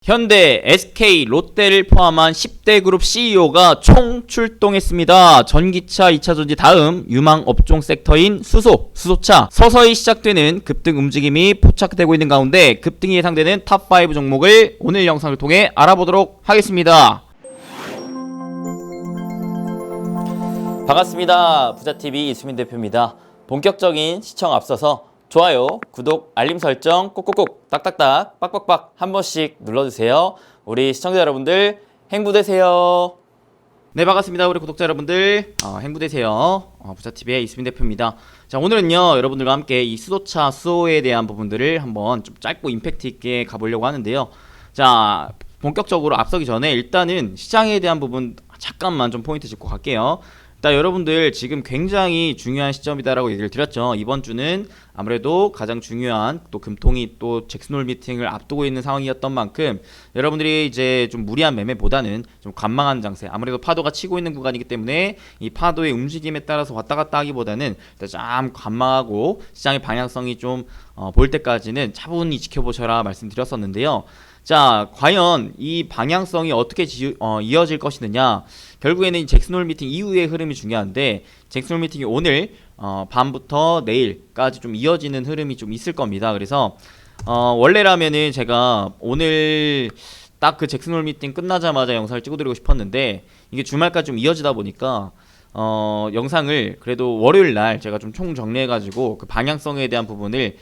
현대, SK, 롯데를 포함한 10대 그룹 CEO가 총 출동했습니다. 전기차, 2차전지 다음 유망 업종 섹터인 수소차 서서히 시작되는 급등 움직임이 포착되고 있는 가운데 급등이 예상되는 탑5 종목을 오늘 영상을 통해 알아보도록 하겠습니다. 반갑습니다. 부자TV 이수민 대표입니다. 본격적인 시청 앞서서 좋아요, 구독, 알림 설정 꼭꼭꼭 딱딱딱 빡빡빡 한 번씩 눌러주세요. 우리 시청자 여러분들 행복되세요. 네, 반갑습니다. 우리 구독자 여러분들 행복되세요. 부자TV의 이수민 대표입니다. 자, 오늘은요 여러분들과 함께 이 수소차, 수소에 대한 부분들을 한번 좀 짧고 임팩트 있게 가보려고 하는데요. 자, 본격적으로 앞서기 전에 일단은 시장에 대한 부분 잠깐만 좀 포인트 짚고 갈게요. 일단 여러분들 지금 굉장히 중요한 시점이다라고 얘기를 드렸죠. 이번 주는 아무래도 가장 중요한 또 금통이 또 잭슨홀 미팅을 앞두고 있는 상황이었던 만큼 여러분들이 이제 좀 무리한 매매보다는 좀 관망한 장세, 아무래도 파도가 치고 있는 구간이기 때문에 이 파도의 움직임에 따라서 왔다 갔다 하기보다는 일단 좀 관망하고 시장의 방향성이 좀 보일 때까지는 차분히 지켜보셔라 말씀드렸었는데요. 자, 과연 이 방향성이 어떻게 이어질 것이느냐, 결국에는 잭슨홀 미팅 이후의 흐름이 중요한데 잭슨홀 미팅이 오늘 밤부터 내일까지 좀 이어지는 흐름이 좀 있을 겁니다. 그래서 원래라면은 제가 오늘 딱 그 잭슨홀 미팅 끝나자마자 영상을 찍어드리고 싶었는데 이게 주말까지 좀 이어지다 보니까 영상을 그래도 월요일날 제가 좀 총 정리해가지고 그 방향성에 대한 부분을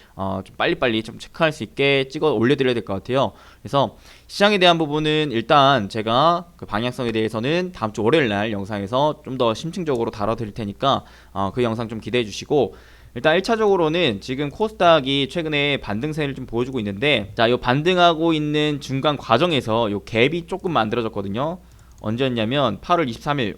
좀 빨리빨리 좀 체크할 수 있게 찍어 올려드려야 될 것 같아요. 그래서 시장에 대한 부분은 일단 제가 그 방향성에 대해서는 다음 주 월요일날 영상에서 좀 더 심층적으로 다뤄드릴 테니까 그 영상 좀 기대해 주시고, 일단 1차적으로는 지금 코스닥이 최근에 반등세를 좀 보여주고 있는데, 자, 요 반등하고 있는 중간 과정에서 요 갭이 조금 만들어졌거든요. 언제였냐면 8월 23일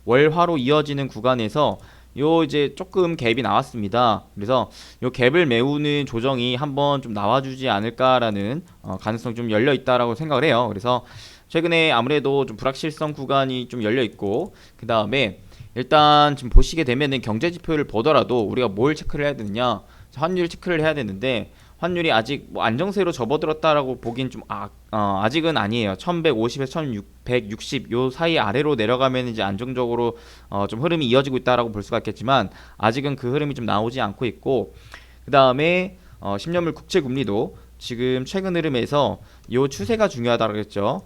월화로 이어지는 구간에서 요 이제 조금 갭이 나왔습니다. 그래서 요 갭을 메우는 조정이 한번 좀 나와주지 않을까라는 가능성이 좀 열려 있다라고 생각을 해요. 그래서 최근에 아무래도 좀 불확실성 구간이 좀 열려 있고, 그 다음에 일단 지금 보시게 되면은 경제 지표를 보더라도 우리가 뭘 체크를 해야 되느냐, 환율 체크를 해야 되는데 환율이 아직 뭐 안정세로 접어들었다라고 보긴 좀 아직은 아니에요. 1150에서 1160 요 사이 아래로 내려가면 이제 안정적으로 좀 흐름이 이어지고 있다라고 볼 수가 있겠지만 아직은 그 흐름이 좀 나오지 않고 있고, 그 다음에 10년물 국채 금리도 지금 최근 흐름에서 요 추세가 중요하다고 그랬죠.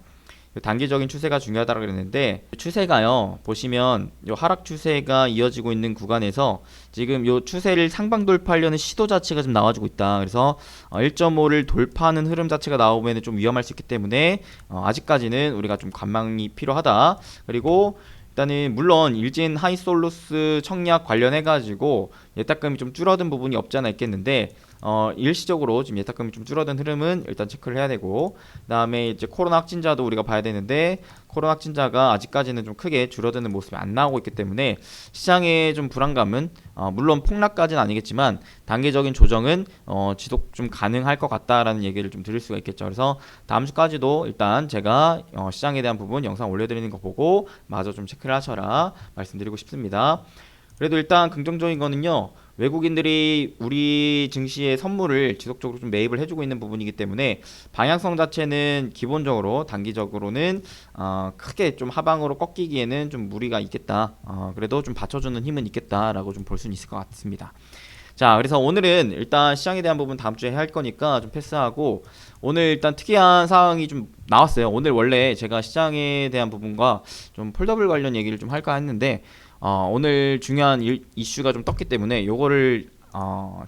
단기적인 추세가 중요하다고 그랬는데 추세가요, 보시면 요 하락 추세가 이어지고 있는 구간에서 지금 요 추세를 상방 돌파하려는 시도 자체가 좀 나와주고 있다. 그래서 1.5를 돌파하는 흐름 자체가 나오면 좀 위험할 수 있기 때문에 아직까지는 우리가 좀 관망이 필요하다. 그리고 일단은 물론 일진 하이솔루스 청약 관련해 가지고 예탁금이 좀 줄어든 부분이 없지 않아 있겠는데 일시적으로 지금 예탁금이 좀 줄어든 흐름은 일단 체크를 해야 되고, 그 다음에 이제 코로나 확진자도 우리가 봐야 되는데 코로나 확진자가 아직까지는 좀 크게 줄어드는 모습이 안 나오고 있기 때문에 시장의 좀 불안감은 물론 폭락까지는 아니겠지만 단계적인 조정은 지속 좀 가능할 것 같다라는 얘기를 좀 드릴 수가 있겠죠. 그래서 다음 주까지도 일단 제가 시장에 대한 부분 영상 올려드리는 거 보고 마저 좀 체크를 하셔라 말씀드리고 싶습니다. 그래도 일단 긍정적인 거는요, 외국인들이 우리 증시에 선물을 지속적으로 좀 매입을 해주고 있는 부분이기 때문에 방향성 자체는 기본적으로 단기적으로는 크게 좀 하방으로 꺾이기에는 좀 무리가 있겠다. 그래도 좀 받쳐주는 힘은 있겠다라고 좀 볼 수는 있을 것 같습니다. 자, 그래서 오늘은 일단 시장에 대한 부분 다음 주에 할 거니까 좀 패스하고, 오늘 일단 특이한 사항이 좀 나왔어요. 오늘 원래 제가 시장에 대한 부분과 좀 폴더블 관련 얘기를 좀 할까 했는데 오늘 중요한 이슈가 좀 떴기 때문에 요거를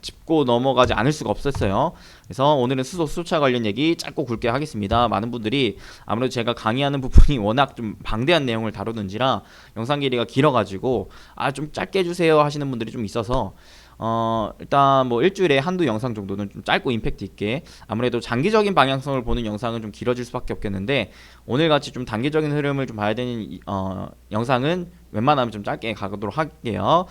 짚고 넘어가지 않을 수가 없었어요. 그래서 오늘은 수소차 관련 얘기 짧고 굵게 하겠습니다. 많은 분들이 아무래도 제가 강의하는 부분이 워낙 좀 방대한 내용을 다루는지라 영상 길이가 길어가지고 좀 짧게 해주세요 하시는 분들이 좀 있어서 일단 뭐 일주일에 한두 영상 정도는 좀 짧고 임팩트 있게, 아무래도 장기적인 방향성을 보는 영상은 좀 길어질 수밖에 없겠는데 오늘같이 좀 단기적인 흐름을 좀 봐야 되는 영상은 웬만하면 좀 짧게 가도록 할게요.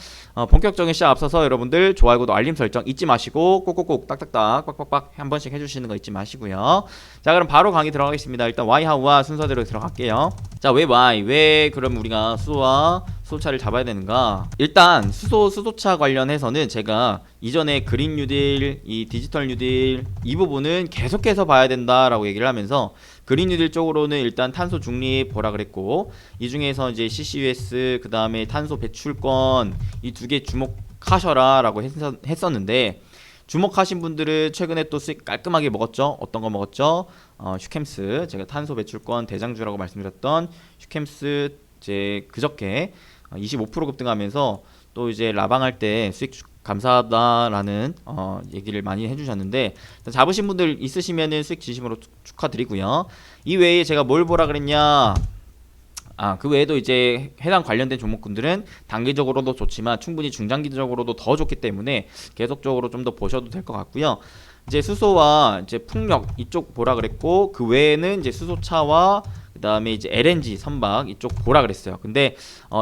본격적인 시작 앞서서 여러분들 좋아요, 구독, 알림 설정 잊지 마시고 꼭꼭꼭 딱딱딱 빡빡빡 한 번씩 해주시는 거 잊지 마시고요. 자, 그럼 바로 강의 들어가겠습니다. 일단 Y 하우와 순서대로 들어갈게요. 자, 왜 Y? 왜 그럼 우리가 수소와 수소차를 잡아야 되는가? 일단 수소차 관련해서는 제가 이전에 그린 뉴딜, 이 디지털 뉴딜 이 부분은 계속해서 봐야 된다라고 얘기를 하면서 그린 뉴딜 쪽으로는 일단 탄소 중립 보라 그랬고, 이 중에서 이제 CCUS 그 다음에 탄소 배출권 이 두 개 주목하셔라라고 했었는데, 주목하신 분들은 최근에 또 수익 깔끔하게 먹었죠. 어떤 거 먹었죠? 슈캠스, 제가 탄소 배출권 대장주라고 말씀드렸던 슈캠스 이제 그저께 25% 급등하면서 또 이제 라방할 때 수익 감사하다라는 얘기를 많이 해주셨는데, 잡으신 분들 있으시면은 수익 진심으로 축하드리고요. 이 외에 제가 뭘 보라 그랬냐? 그 외에도 이제 해당 관련된 종목군들은 단기적으로도 좋지만 충분히 중장기적으로도 더 좋기 때문에 계속적으로 좀 더 보셔도 될 것 같고요. 이제 수소와 이제 풍력 이쪽 보라 그랬고, 그 외에는 이제 수소차와 그 다음에 이제 LNG 선박 이쪽 보라 그랬어요. 근데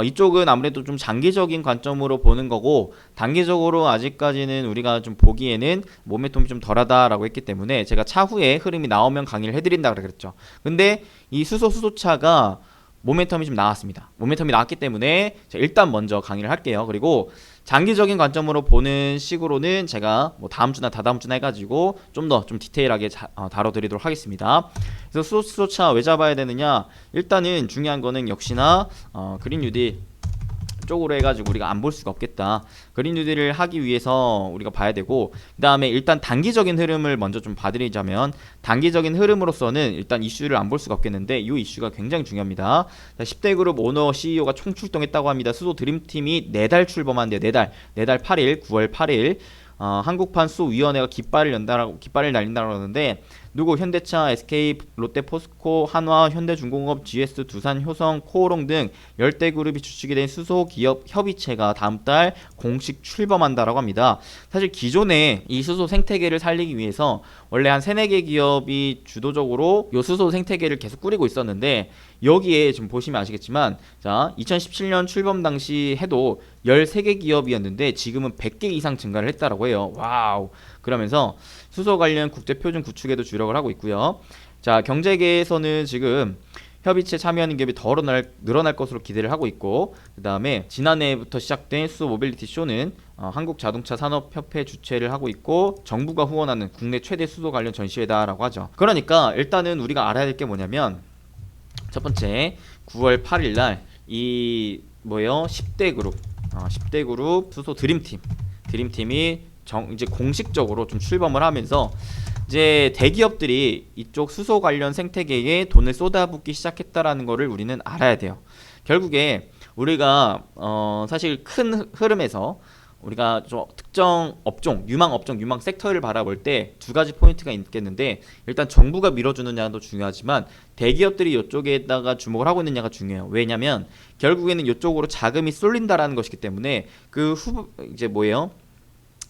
이쪽은 아무래도 좀 장기적인 관점으로 보는 거고, 단기적으로 아직까지는 우리가 좀 보기에는 모멘텀이 좀 덜하다라고 했기 때문에 제가 차후에 흐름이 나오면 강의를 해드린다 그랬죠. 근데 이 수소차가 모멘텀이 좀 나왔습니다. 모멘텀이 나왔기 때문에 제가 일단 먼저 강의를 할게요. 그리고 장기적인 관점으로 보는 식으로는 제가 뭐 다음 주나 다다음 주나 해가지고 좀 더 좀 디테일하게 다뤄드리도록 하겠습니다. 그래서 수소차 왜 잡아야 되느냐? 일단은 중요한 거는 역시나 그린 뉴딜 쪽으로 해가지고 우리가 안 볼 수가 없겠다. 그린 뉴딜을 하기 위해서 우리가 봐야 되고, 그 다음에 일단 단기적인 흐름을 먼저 좀 봐드리자면, 단기적인 흐름으로서는 일단 이슈를 안 볼 수가 없겠는데, 이 이슈가 굉장히 중요합니다. 10대 그룹 오너 CEO가 총출동했다고 합니다. 수소 드림팀이 4달 출범한대요. 4달 8일 9월 8일 한국판 수소위원회가 깃발을 날린다고 하는데, 누구 현대차, SK, 롯데, 포스코, 한화, 현대중공업, GS, 두산, 효성, 코오롱 등 열대 그룹이 주축이 된 수소 기업 협의체가 다음 달 공식 출범한다라고 합니다. 사실 기존에 이 수소 생태계를 살리기 위해서 원래 한 3-4개 기업이 주도적으로 요 수소 생태계를 계속 꾸리고 있었는데, 여기에 지금 보시면 아시겠지만, 자, 2017년 출범 당시 해도 13개 기업이었는데 지금은 100개 이상 증가를 했다라고 해요. 와우. 그러면서 수소 관련 국제 표준 구축에도 주력을 하고 있고요. 자, 경제계에서는 지금 협의체 참여하는 기업이 더 늘어날 것으로 기대를 하고 있고, 그 다음에 지난해부터 시작된 수소 모빌리티 쇼는 한국자동차 산업협회 주최를 하고 있고, 정부가 후원하는 국내 최대 수소 관련 전시회다라고 하죠. 그러니까 일단은 우리가 알아야 될 게 뭐냐면, 첫 번째 9월 8일 날 이 뭐예요? 10대 그룹 수소 드림팀이 이제 공식적으로 좀 출범을 하면서 이제 대기업들이 이쪽 수소 관련 생태계에 돈을 쏟아붓기 시작했다라는 거를 우리는 알아야 돼요. 결국에 우리가 사실 큰 흐름에서 우리가 좀 특정 업종, 유망 섹터를 바라볼 때 두 가지 포인트가 있겠는데, 일단 정부가 밀어주느냐도 중요하지만 대기업들이 이쪽에다가 주목을 하고 있느냐가 중요해요. 왜냐면 결국에는 이쪽으로 자금이 쏠린다라는 것이기 때문에 이제 뭐예요?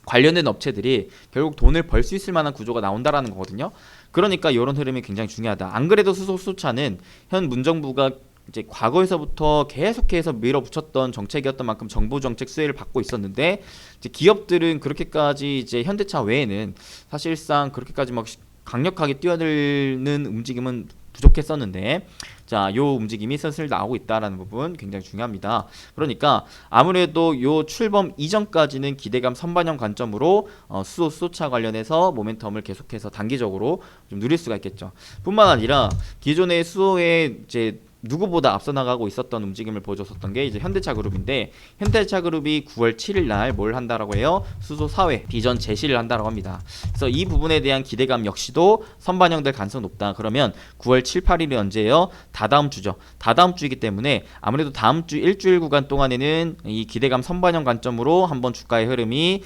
관련된 업체들이 결국 돈을 벌 수 있을 만한 구조가 나온다라는 거거든요. 그러니까 이런 흐름이 굉장히 중요하다. 안 그래도 수소차는 현 문정부가 이제 과거에서부터 계속해서 밀어붙였던 정책이었던 만큼 정부 정책 수혜를 받고 있었는데, 이제 기업들은 그렇게까지 이제 현대차 외에는 사실상 그렇게까지 막 강력하게 뛰어들는 움직임은 부족했었는데, 자, 요 움직임이 슬슬 나오고 있다라는 부분 굉장히 중요합니다. 그러니까 아무래도 요 출범 이전까지는 기대감 선반영 관점으로 수소차 관련해서 모멘텀을 계속해서 단기적으로 좀 누릴 수가 있겠죠. 뿐만 아니라 기존의 수소의 이제 누구보다 앞서 나가고 있었던 움직임을 보여줬었던 게 이제 현대차 그룹인데, 현대차 그룹이 9월 7일 날 뭘 한다라고 해요? 수소 사회 비전 제시를 한다라고 합니다. 그래서 이 부분에 대한 기대감 역시도 선반영될 가능성이 높다. 그러면 9월 7, 8일이 언제예요? 다다음 주죠. 다다음 주이기 때문에 아무래도 다음 주 일주일 구간 동안에는 이 기대감 선반영 관점으로 한번 주가의 흐름이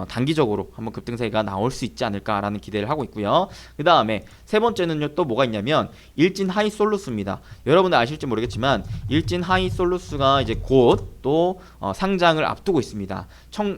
단기적으로 한번 급등세가 나올 수 있지 않을까라는 기대를 하고 있고요. 그 다음에 세 번째는요, 또 뭐가 있냐면 일진 하이솔루스입니다. 여러분들 아실지 모르겠지만 일진 하이솔루스가 이제 곧 또 상장을 앞두고 있습니다.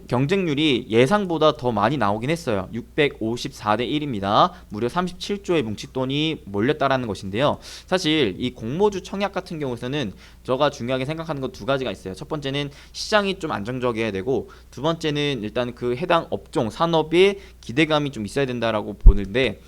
경쟁률이 예상보다 더 많이 나오긴 했어요. 654대 1입니다. 무려 37조의 뭉칫돈이 몰렸다라는 것인데요. 사실 이 공모주 청약 같은 경우에는 제가 중요하게 생각하는 건 두 가지가 있어요. 첫 번째는 시장이 좀 안정적이어야 되고, 두 번째는 일단 그 해당 업종 산업에 기대감이 좀 있어야 된다라고 보는데,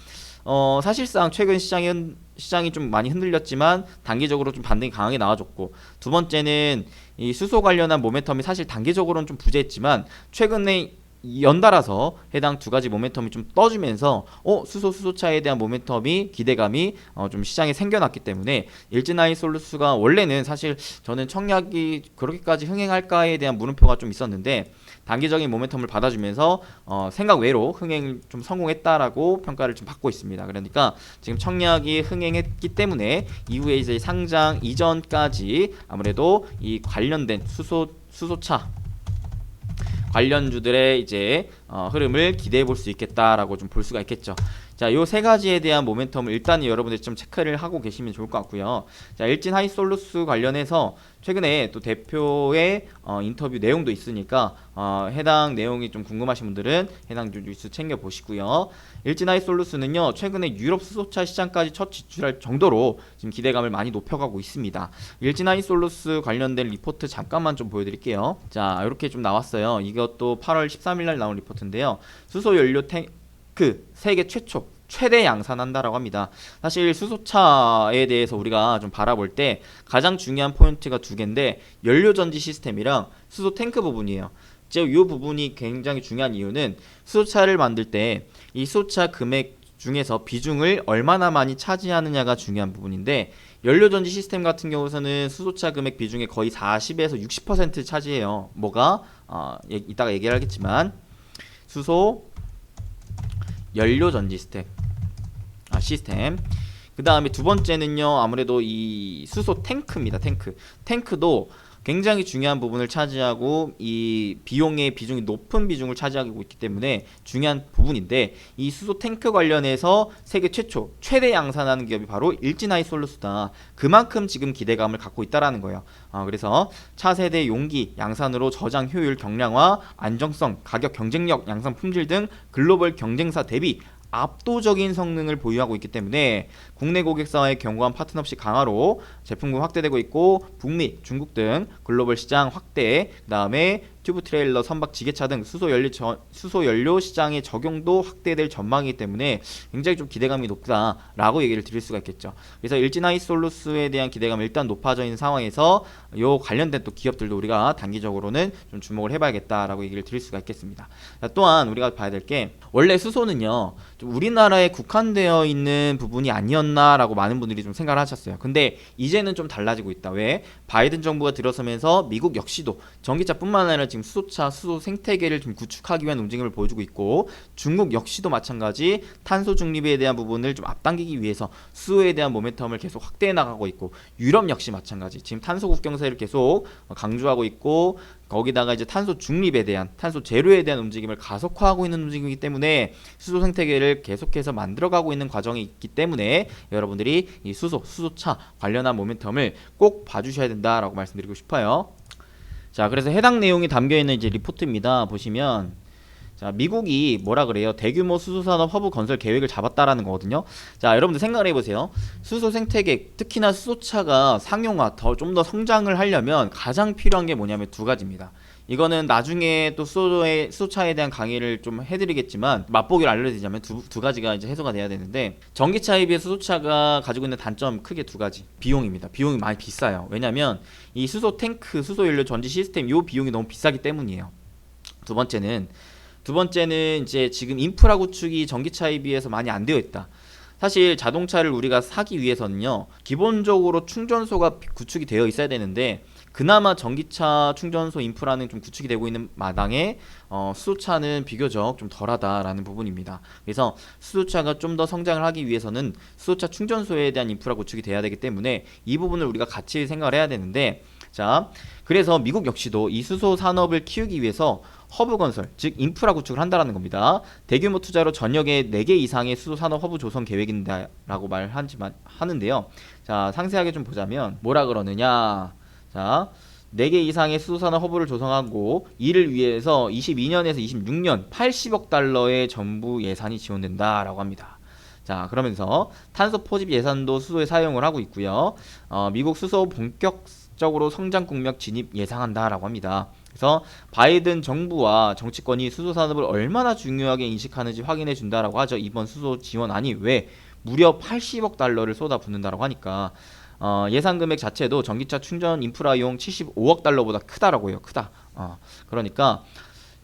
사실상 최근 시장은 시장이 좀 많이 흔들렸지만 단기적으로 좀 반등이 강하게 나와줬고, 두 번째는 이 수소 관련한 모멘텀이 사실 단기적으로는 좀 부재했지만 최근에 연달아서 해당 두 가지 모멘텀이 좀 떠주면서 수소차에 대한 모멘텀이 기대감이 좀 시장에 생겨났기 때문에 일진하이솔루스가 원래는 사실 저는 청약이 그렇게까지 흥행할까에 대한 물음표가 좀 있었는데 단기적인 모멘텀을 받아주면서 생각 외로 흥행 좀 성공했다라고 평가를 좀 받고 있습니다. 그러니까 지금 청약이 흥행했기 때문에 이후에 이제 상장 이전까지 아무래도 이 관련된 수소차 관련주들의 이제 흐름을 기대해 볼 수 있겠다라고 좀 볼 수가 있겠죠. 자, 요 세 가지에 대한 모멘텀을 일단 여러분들이 좀 체크를 하고 계시면 좋을 것 같고요. 자, 일진하이솔루스 관련해서 최근에 또 대표의 인터뷰 내용도 있으니까 해당 내용이 좀 궁금하신 분들은 해당 뉴스 챙겨 보시고요. 일진하이솔루스는요, 최근에 유럽 수소차 시장까지 첫 진출할 정도로 지금 기대감을 많이 높여가고 있습니다. 일진하이솔루스 관련된 리포트 잠깐만 좀 보여드릴게요. 자, 이렇게 좀 나왔어요. 이것도 8월 13일날 나온 리포트인데요. 수소연료 세계 최대 양산한다라고 합니다. 사실 수소차에 대해서 우리가 좀 바라볼 때 가장 중요한 포인트가 두 개인데, 연료 전지 시스템이랑 수소 탱크 부분이에요. 이 부분이 굉장히 중요한 이유는 수소차를 만들 때 이 수소차 금액 중에서 비중을 얼마나 많이 차지하느냐가 중요한 부분인데, 연료 전지 시스템 같은 경우에는 수소차 금액 비중의 거의 40에서 60% 차지해요. 뭐가 이따가 얘기를 하겠지만 수소 연료 전지 시스템. 그 다음에 두 번째는요, 아무래도 이 수소 탱크입니다. 탱크도 굉장히 중요한 부분을 차지하고 이 비용의 비중이 높은 비중을 차지하고 있기 때문에 중요한 부분인데, 이 수소 탱크 관련해서 세계 최대 양산하는 기업이 바로 일진하이솔루스다. 그만큼 지금 기대감을 갖고 있다라는 거예요. 그래서 차세대 용기 양산으로 저장 효율 경량화, 안정성, 가격 경쟁력, 양산 품질 등 글로벌 경쟁사 대비 압도적인 성능을 보유하고 있기 때문에 국내 고객사와의 견고한 파트너십 강화로 제품군 확대되고 있고, 북미, 중국 등 글로벌 시장 확대, 그 다음에 튜브 트레일러, 선박, 지게차 등 수소연료 시장의 적용도 확대될 전망이기 때문에 굉장히 좀 기대감이 높다라고 얘기를 드릴 수가 있겠죠. 그래서 일진하이솔루스에 대한 기대감이 일단 높아져 있는 상황에서 요 관련된 또 기업들도 우리가 단기적으로는 좀 주목을 해봐야겠다라고 얘기를 드릴 수가 있겠습니다. 자, 또한 우리가 봐야 될 게, 원래 수소는요 좀 우리나라에 국한되어 있는 부분이 아니었나라고 많은 분들이 좀 생각을 하셨어요. 근데 이제는 좀 달라지고 있다. 왜? 바이든 정부가 들어서면서 미국 역시도 전기차뿐만 아니라 지금 수소차, 수소 생태계를 좀 구축하기 위한 움직임을 보여주고 있고, 중국 역시도 마찬가지 탄소 중립에 대한 부분을 좀 앞당기기 위해서 수소에 대한 모멘텀을 계속 확대해 나가고 있고, 유럽 역시 마찬가지 지금 탄소 국경세를 계속 강조하고 있고, 거기다가 이제 탄소 중립에 대한, 탄소 제로에 대한 움직임을 가속화하고 있는 움직임이기 때문에 수소 생태계를 계속해서 만들어가고 있는 과정이 있기 때문에 여러분들이 이 수소차 관련한 모멘텀을 꼭 봐주셔야 된다라고 말씀드리고 싶어요. 자, 그래서 해당 내용이 담겨있는 이제 리포트입니다. 보시면, 자, 미국이 뭐라 그래요? 대규모 수소산업 허브 건설 계획을 잡았다라는 거거든요. 자, 여러분들 생각을 해보세요. 수소 생태계, 특히나 수소차가 상용화, 좀 더 성장을 하려면 가장 필요한 게 뭐냐면 두 가지입니다. 이거는 나중에 또 수소차에 대한 강의를 좀 해드리겠지만 맛보기를 알려드리자면 두 가지가 이제 해소가 돼야 되는데, 전기차에 비해 수소차가 가지고 있는 단점 크게 두 가지. 비용입니다. 비용이 많이 비싸요. 왜냐면 이 수소 탱크, 수소 연료 전지 시스템 요 비용이 너무 비싸기 때문이에요. 두 번째는 이제 지금 인프라 구축이 전기차에 비해서 많이 안 되어 있다. 사실 자동차를 우리가 사기 위해서는요, 기본적으로 충전소가 구축이 되어 있어야 되는데, 그나마 전기차 충전소 인프라는 좀 구축이 되고 있는 마당에 수소차는 비교적 좀 덜하다라는 부분입니다. 그래서 수소차가 좀 더 성장을 하기 위해서는 수소차 충전소에 대한 인프라 구축이 돼야 되기 때문에 이 부분을 우리가 같이 생각을 해야 되는데, 자, 그래서 미국 역시도 이 수소 산업을 키우기 위해서 허브 건설, 즉 인프라 구축을 한다라는 겁니다. 대규모 투자로 전역에 4개 이상의 수소 산업 허브 조성 계획인다라고 하는데요. 자, 상세하게 좀 보자면 뭐라 그러느냐. 자, 4개 이상의 수소산업 허브를 조성하고 이를 위해서 22년에서 26년 80억 달러의 정부 예산이 지원된다라고 합니다. 자, 그러면서 탄소 포집 예산도 수소에 사용을 하고 있고요. 미국 수소 본격적으로 성장 국면 진입 예상한다라고 합니다. 그래서 바이든 정부와 정치권이 수소 산업을 얼마나 중요하게 인식하는지 확인해 준다라고 하죠. 이번 수소 지원안이 왜 무려 80억 달러를 쏟아붓는다라고 하니까 예산 금액 자체도 전기차 충전 인프라용 75억 달러보다 크다라고 해요. 크다. 그러니까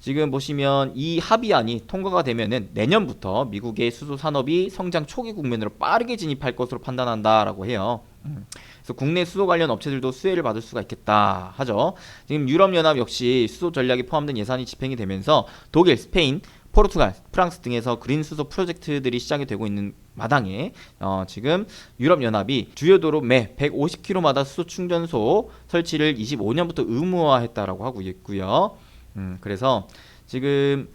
지금 보시면 이 합의안이 통과가 되면은 내년부터 미국의 수소 산업이 성장 초기 국면으로 빠르게 진입할 것으로 판단한다라고 해요. 그래서 국내 수소 관련 업체들도 수혜를 받을 수가 있겠다 하죠. 지금 유럽연합 역시 수소 전략에 포함된 예산이 집행이 되면서 독일, 스페인, 포르투갈, 프랑스 등에서 그린 수소 프로젝트들이 시작이 되고 있는 마당에 지금 유럽연합이 주요 도로 매 150km마다 수소 충전소 설치를 25년부터 의무화했다라고 하고 있고요. 그래서 지금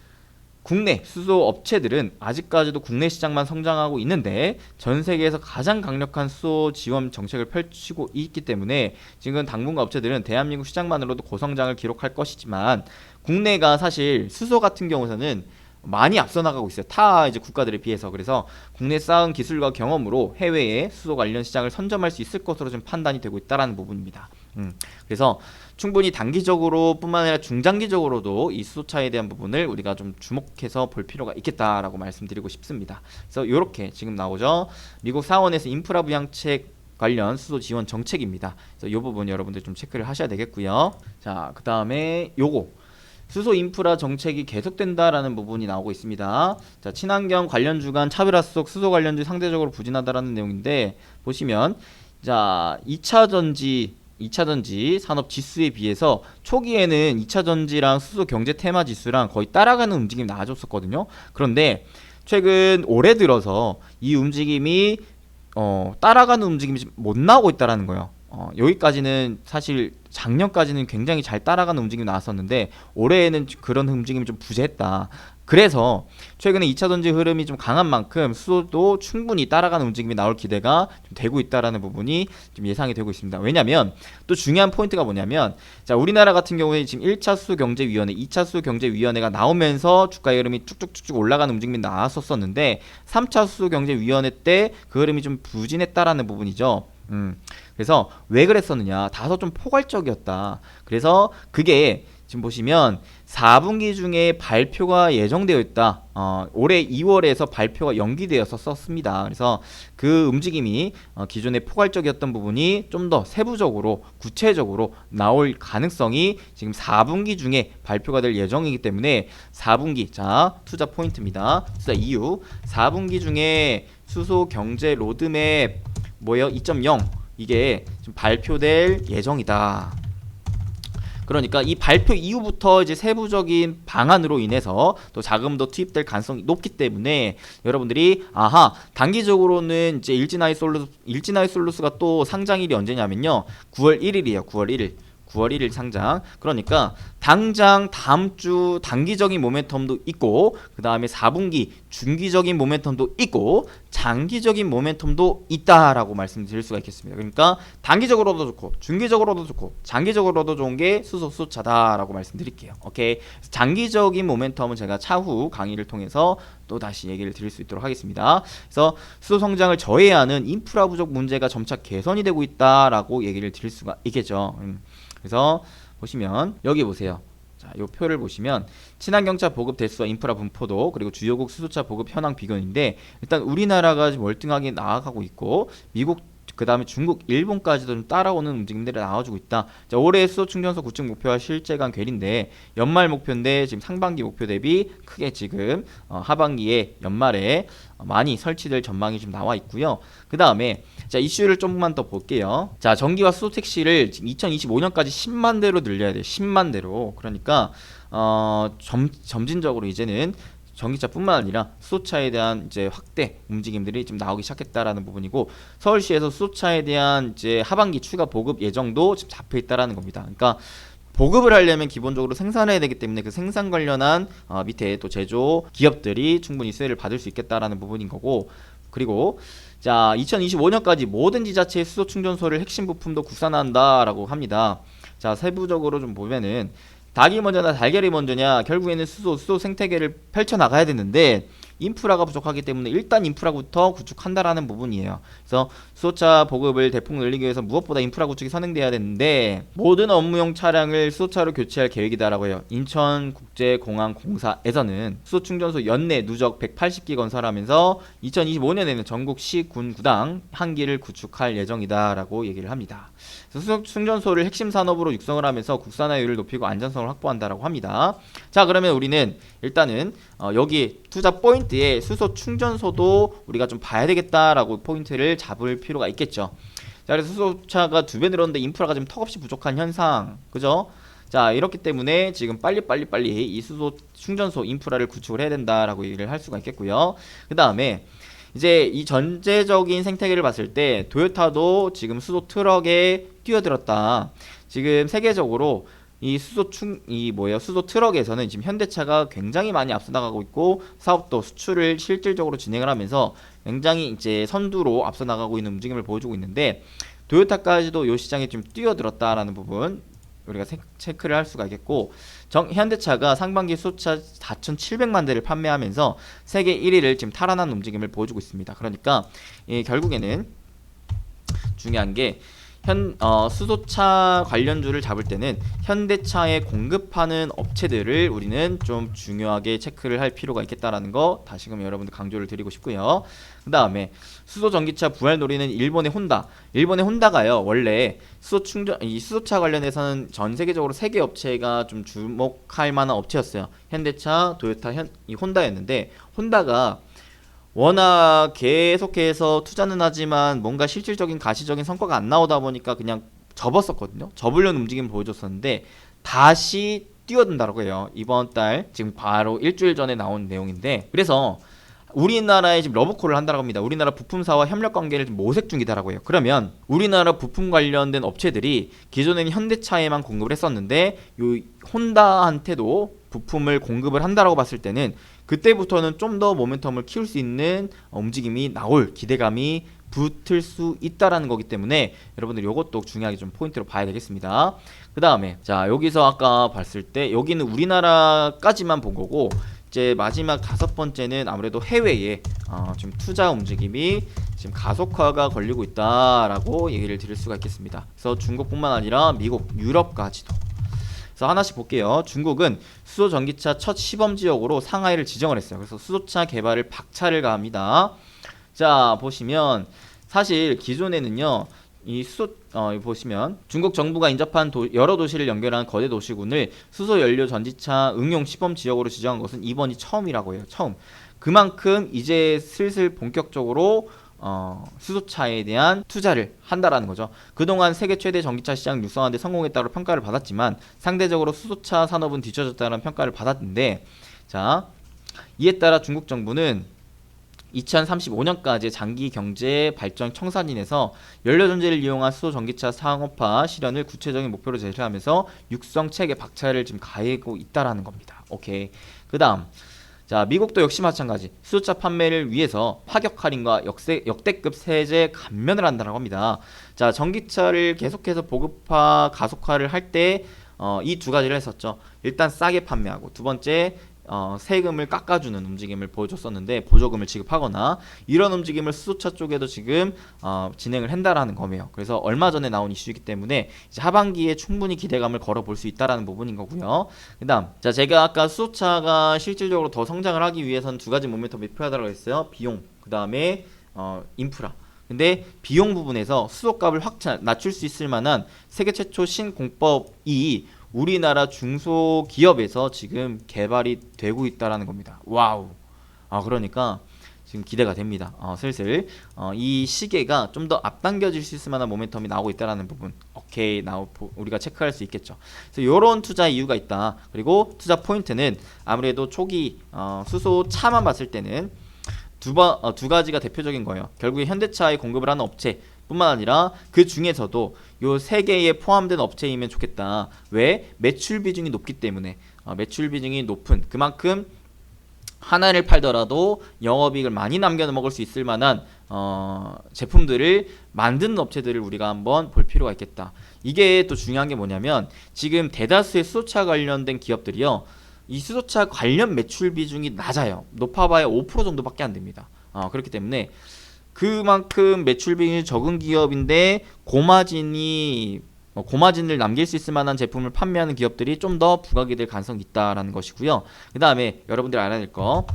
국내 수소 업체들은 아직까지도 국내 시장만 성장하고 있는데 전 세계에서 가장 강력한 수소 지원 정책을 펼치고 있기 때문에 지금 당분간 업체들은 대한민국 시장만으로도 고성장을 기록할 것이지만 국내가 사실 수소 같은 경우에는 많이 앞서 나가고 있어요. 타 이제 국가들에 비해서. 그래서 국내 쌓은 기술과 경험으로 해외에 수소 관련 시장을 선점할 수 있을 것으로 좀 판단이 되고 있다라는 부분입니다. 그래서 충분히 단기적으로 뿐만 아니라 중장기적으로도 이 수소차에 대한 부분을 우리가 좀 주목해서 볼 필요가 있겠다라고 말씀드리고 싶습니다. 그래서 이렇게 지금 나오죠. 미국 상원에서 인프라 부양책 관련 수소 지원 정책입니다. 그래서 이 부분 여러분들 좀 체크를 하셔야 되겠고요. 자, 그 다음에 요거 수소 인프라 정책이 계속된다라는 부분이 나오고 있습니다. 자, 친환경 관련 주간 차별화 속 수소 관련주 상대적으로 부진하다라는 내용인데 보시면 자 2차전지 산업 지수에 비해서 초기에는 2차전지랑 수소 경제 테마 지수랑 거의 따라가는 움직임이 나아졌었거든요. 그런데 최근 올해 들어서 이 움직임이 따라가는 움직임이 못 나오고 있다라는 거예요. 여기까지는 사실 작년까지는 굉장히 잘 따라가는 움직임이 나왔었는데 올해에는 그런 움직임이 좀 부재했다. 그래서 최근에 2차전지 흐름이 좀 강한 만큼 수소도 충분히 따라가는 움직임이 나올 기대가 좀 되고 있다라는 부분이 좀 예상이 되고 있습니다. 왜냐면 또 중요한 포인트가 뭐냐면 자 우리나라 같은 경우에 지금 1차 수소경제위원회, 2차 수소경제위원회가 나오면서 주가의 흐름이 쭉쭉쭉쭉 올라가는 움직임이 나왔었는데 3차 수소경제위원회 때 그 흐름이 좀 부진했다라는 부분이죠. 그래서 왜 그랬었느냐, 다소 좀 포괄적이었다. 그래서 그게 지금 보시면 4분기 중에 발표가 예정되어 있다. 올해 2월에서 발표가 연기되었었습니다. 그래서 그 움직임이 기존의 포괄적이었던 부분이 좀 더 세부적으로 구체적으로 나올 가능성이 지금 4분기 중에 발표가 될 예정이기 때문에 4분기 자 투자 포인트입니다. 투자 이유 4분기 중에 수소 경제 로드맵 뭐예요? 2.0 이게 좀 발표될 예정이다. 그러니까 이 발표 이후부터 이제 세부적인 방안으로 인해서 또 자금도 투입될 가능성이 높기 때문에 여러분들이 아하 단기적으로는 이제 일진아이솔루스가 또 상장일이 언제냐면요 9월 1일이에요. 9월 1일. 9월 1일 상장. 그러니까 당장 다음 주 단기적인 모멘텀도 있고 그 다음에 4분기 중기적인 모멘텀도 있고 장기적인 모멘텀도 있다라고 말씀드릴 수가 있겠습니다. 그러니까 단기적으로도 좋고 중기적으로도 좋고 장기적으로도 좋은 게 수소차다라고 말씀드릴게요. 오케이. 장기적인 모멘텀은 제가 차후 강의를 통해서 또 다시 얘기를 드릴 수 있도록 하겠습니다. 그래서 수소 성장을 저해하는 인프라 부족 문제가 점차 개선이 되고 있다라고 얘기를 드릴 수가 있겠죠. 그래서 보시면 여기 보세요. 자, 이 표를 보시면 친환경차 보급 대수와 인프라 분포도 그리고 주요국 수소차 보급 현황 비교인데 일단 우리나라가 지금 월등하게 나아가고 있고 미국 그 다음에 중국, 일본까지도 좀 따라오는 움직임들이 나와주고 있다. 자, 올해 수소 충전소 구축 목표와 실제간 괴리인데 연말 목표인데 지금 상반기 목표 대비 크게 지금 하반기에 연말에 많이 설치될 전망이 좀 나와 있고요. 그 다음에 자 이슈를 조금만 더 볼게요. 자 전기와 수소 택시를 지금 2025년까지 10만 대로 늘려야 돼요. 10만 대로. 그러니까 점진적으로 이제는 전기차뿐만 아니라 수소차에 대한 이제 확대 움직임들이 좀 나오기 시작했다라는 부분이고 서울시에서 수소차에 대한 이제 하반기 추가 보급 예정도 지금 잡혀 있다라는 겁니다. 그러니까 보급을 하려면 기본적으로 생산해야 되기 때문에 그 생산 관련한 밑에 또 제조 기업들이 충분히 수혜를 받을 수 있겠다라는 부분인 거고 그리고 자 2025년까지 모든 지자체의 수소 충전소를 핵심 부품도 국산화한다라고 합니다. 자 세부적으로 좀 보면은 닭이 먼저냐 달걀이 먼저냐 결국에는 수소 생태계를 펼쳐나가야 되는데 인프라가 부족하기 때문에 일단 인프라부터 구축한다라는 부분이에요. 그래서 수소차 보급을 대폭 늘리기 위해서 무엇보다 인프라 구축이 선행돼야 되는데 모든 업무용 차량을 수소차로 교체할 계획이다라고 해요. 인천국제공항공사에서는 수소 충전소 연내 누적 180기 건설하면서 2025년에는 전국 시, 군, 구당 한 기를 구축할 예정이다라고 얘기를 합니다. 수소 충전소를 핵심 산업으로 육성을 하면서 국산화율을 높이고 안전성을 확보한다라고 합니다. 자, 그러면 우리는 일단은 여기 투자 포인트에 수소 충전소도 우리가 좀 봐야 되겠다라고 포인트를 잡을 필요가 있겠죠. 자, 그래서 수소차가 2배 늘었는데 인프라가 좀 턱없이 부족한 현상, 그죠? 자, 이렇기 때문에 지금 빨리 이 수소 충전소 인프라를 구축을 해야 된다라고 얘기를 할 수가 있겠고요. 그 다음에 이제 이 전체적인 생태계를 봤을 때 도요타도 지금 수소 트럭에 뛰어들었다. 지금 세계적으로 이 수소 트럭에서는 지금 현대차가 굉장히 많이 앞서 나가고 있고 사업도 수출을 실질적으로 진행을 하면서 굉장히 이제 선두로 앞서 나가고 있는 움직임을 보여주고 있는데 도요타까지도 이 시장에 좀 뛰어들었다라는 부분 우리가 체크를 할 수가 있겠고 현대차가 상반기 수소차 4,700만 대를 판매하면서 세계 1위를 지금 탈환한 움직임을 보여주고 있습니다. 그러니까 결국에는 중요한 게 수소차 관련주를 잡을 때는 현대차에 공급하는 업체들을 우리는 좀 중요하게 체크를 할 필요가 있겠다라는 거 다시금 여러분들 강조를 드리고 싶고요. 그 다음에 수소 전기차 부활 노리는 일본의 혼다가요 원래 이 수소차 관련해서는 전 세계적으로 3개 업체가 좀 주목할 만한 업체였어요. 현대차, 도요타, 이 혼다였는데 혼다가 워낙 계속해서 투자는 하지만 뭔가 실질적인 가시적인 성과가 안 나오다 보니까 그냥 접었었거든요. 접으려는 움직임을 보여줬었는데 다시 뛰어든다고 해요. 이번 달 지금 바로 일주일 전에 나온 내용인데 그래서 우리나라에 지금 러브콜을 한다고 합니다. 우리나라 부품사와 협력 관계를 모색 중이다라고 해요. 그러면 우리나라 부품 관련된 업체들이 기존에는 현대차에만 공급을 했었는데 요 혼다한테도 부품을 공급을 한다라고 봤을 때는 그때부터는 좀 더 모멘텀을 키울 수 있는 움직임이 나올 기대감이 붙을 수 있다라는 거기 때문에 여러분들 이것도 중요하게 좀 포인트로 봐야 되겠습니다. 그 다음에 자 여기서 아까 봤을 때 여기는 우리나라까지만 본 거고 이제 마지막 5번째는 아무래도 해외에 지금 투자 움직임이 지금 가속화가 걸리고 있다라고 얘기를 드릴 수가 있겠습니다. 그래서 중국뿐만 아니라 미국, 유럽까지도. 그래서 하나씩 볼게요. 중국은 수소 전기차 첫 시범 지역으로 상하이를 지정을 했어요. 그래서 수소차 개발을 박차를 가합니다. 자 보시면 사실 기존에는요 이 보시면 중국 정부가 인접한 여러 도시를 연결한 거대 도시군을 수소 연료 전지차 응용 시범 지역으로 지정한 것은 이번이 처음이라고 해요. 처음. 그만큼 이제 슬슬 본격적으로 수소차에 대한 투자를 한다라는 거죠. 그동안 세계 최대 전기차 시장 육성하는 데 성공했다고 평가를 받았지만 상대적으로 수소차 산업은 뒤처졌다는 평가를 받았는데 자 이에 따라 중국 정부는 2035년까지 장기 경제 발전 청사진에서 연료 전지를 이용한 수소 전기차 상업화 실현을 구체적인 목표로 제시하면서 육성 체계 박차를 지금 가하고 있다라는 겁니다. 오케이. 그다음 자 미국도 역시 마찬가지 수소차 판매를 위해서 파격 할인과 역대급 세제 감면을 한다고 합니다. 자 전기차를 계속해서 보급화 가속화를 할 때 이 두 가지를 했었죠. 일단 싸게 판매하고 두 번째 세금을 깎아주는 움직임을 보여줬었는데 보조금을 지급하거나 이런 움직임을 수소차 쪽에도 지금 진행을 한다라는 거예요. 그래서 얼마 전에 나온 이슈이기 때문에 이제 하반기에 충분히 기대감을 걸어볼 수 있다라는 부분인 거고요. 그다음 자 제가 아까 수소차가 실질적으로 더 성장을 하기 위해서는 두 가지 모멘텀이 필요하다고 했어요. 비용 그 다음에 인프라. 근데 비용 부분에서 수소값을 확 낮출 수 있을 만한 세계 최초 신공법이 우리나라 중소기업에서 지금 개발이 되고 있다라는 겁니다. 와우. 그러니까 지금 기대가 됩니다. 슬슬 이 시계가 좀 더 앞당겨질 수 있을 만한 모멘텀이 나오고 있다라는 부분. 오케이. 우리가 체크할 수 있겠죠. 그래서 이런 투자 이유가 있다. 그리고 투자 포인트는 아무래도 초기 수소차만 봤을 때는 두 가지가 대표적인 거예요. 결국에 현대차에 공급을 하는 업체 뿐만 아니라 그 중에서도 요 세 개에 포함된 업체이면 좋겠다. 왜? 매출 비중이 높기 때문에. 매출 비중이 높은 그만큼 하나를 팔더라도 영업이익을 많이 남겨 먹을 수 있을 만한 제품들을 만드는 업체들을 우리가 한번 볼 필요가 있겠다. 이게 또 중요한 게 뭐냐면 지금 대다수의 수소차 관련된 기업들이요 이 수소차 관련 매출 비중이 낮아요. 높아봐야 5% 정도밖에 안 됩니다. 그렇기 때문에 그만큼 매출 비중이 적은 기업인데 고마진을 남길 수 있을 만한 제품을 판매하는 기업들이 좀 더 부각이 될 가능성이 있다라는 것이고요. 그 다음에 여러분들이 알아야 될 거,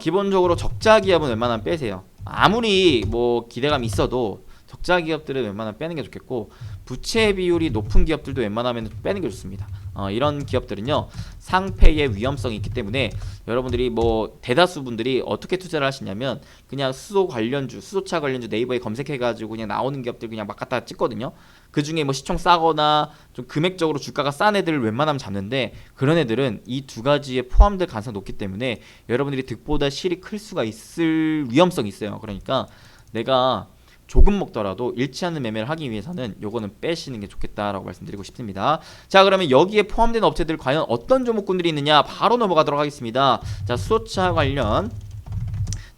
기본적으로 적자 기업은 웬만하면 빼세요. 아무리 뭐 기대감이 있어도 적자 기업들은 웬만하면 빼는 게 좋겠고, 부채 비율이 높은 기업들도 웬만하면 빼는 게 좋습니다. 이런 기업들은요, 상폐의 위험성이 있기 때문에 여러분들이 뭐 대다수 분들이 어떻게 투자를 하시냐면 그냥 수소차 관련주 네이버에 검색해가지고 그냥 나오는 기업들 그냥 막 갖다 찍거든요. 그 중에 뭐 시총 싸거나 좀 금액적으로 주가가 싼 애들을 웬만하면 잡는데, 그런 애들은 이 두 가지에 포함될 가능성이 높기 때문에 여러분들이 득보다 실이 클 수가 있을 위험성이 있어요. 그러니까 내가 조금 먹더라도 잃지 않는 매매를 하기 위해서는 요거는 빼시는 게 좋겠다라고 말씀드리고 싶습니다. 자, 그러면 여기에 포함된 업체들 과연 어떤 종목군들이 있느냐 바로 넘어가도록 하겠습니다. 자, 수소차 관련